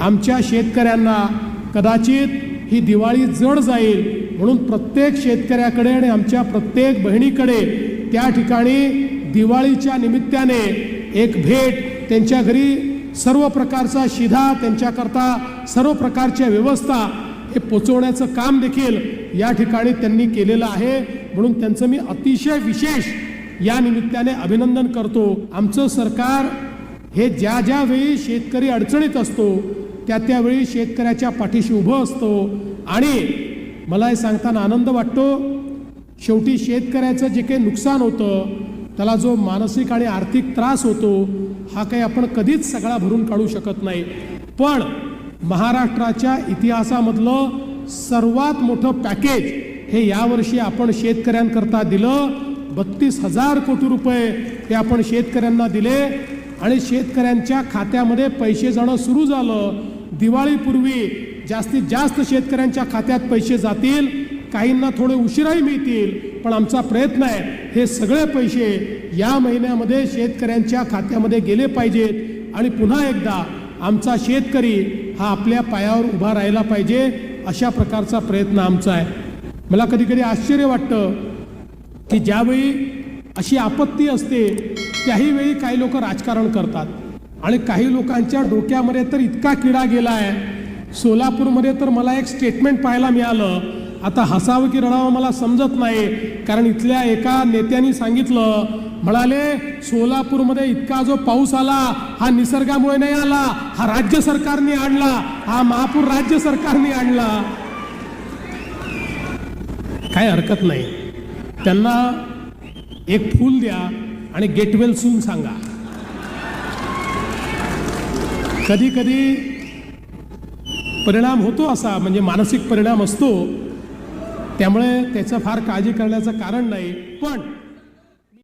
आमच्या शेतकऱ्यांना कदाचित ही दिवाळी जड जाईल, म्हणून प्रत्येक शेतकऱ्याकडे आणि आमच्या प्रत्येक बहिणीकडे त्या ठिकाणी दिवाळीच्या निमित्ताने एक भेट, त्यांच्या घरी सर्व प्रकारचा शिधा, त्यांच्याकरता सर्व प्रकारच्या व्यवस्था हे पोचवण्याचं काम देखील या ठिकाणी त्यांनी केलेलं आहे. म्हणून त्यांचं मी अतिशय विशेष या निमित्ताने अभिनंदन करतो. आमचं सरकार हे ज्या ज्या वेळी शेतकरी अडचणीत असतो त्या त्यावेळी शेतकऱ्याच्या पाठीशी उभं असतो. आणि मला हे सांगताना आनंद वाटतो, शेवटी शेतकऱ्याचं जे काही नुकसान होतं, त्याला जो मानसिक आणि आर्थिक त्रास होतो, हा काही आपण कधीच सगळा भरून काढू शकत नाही. पण महाराष्ट्राच्या इतिहासामधलं सर्वात मोठं पॅकेज हे यावर्षी आपण शेतकऱ्यांकरता दिलं. 32,000 कोटी रुपये हे आपण शेतकऱ्यांना दिले आणि शेतकऱ्यांच्या खात्यामध्ये पैसे जाणं सुरू झालं. दिवाळीपूर्वी जास्तीत जास्त शेतकऱ्यांच्या खात्यात पैसे जातील, काहींना थोडे उशिराही मिळतील, पण आमचा प्रयत्न आहे हे सगळे पैसे या महिन्यामध्ये शेतकऱ्यांच्या खात्यामध्ये गेले पाहिजेत आणि पुन्हा एकदा आमचा शेतकरी हा आपल्या पायावर उभा राहिला पाहिजे, अशा प्रकारचा प्रयत्न आमचा आहे. मला कधी कधी आश्चर्य वाटतं की ज्यावेळी अशी आपत्ती असते त्याही वेळी काही लोक राजकारण करतात आणि काही लोकांच्या डोक्यामध्ये तर इतका किडा गेला आहे. सोलापूरमध्ये तर मला एक स्टेटमेंट पाहायला मिळालं, आता हसावं की रडावं मला समजत नाही, कारण इथल्या एका नेत्यांनी सांगितलं, म्हणाले सोलापूरमध्ये इतका जो पाऊस आला हा निसर्गामुळे नाही आला, हा राज्य सरकारने आणला, हा महापूर राज्य सरकारने आणला. काय हरकत नाही, त्यांना एक फूल द्या आणि गेट वेल सून सांगा. कधी कधी परिणाम होतो असा, म्हणजे मानसिक परिणाम असतो, त्यामुळे त्याचं फार काळजी करण्याचं कारण नाही. पण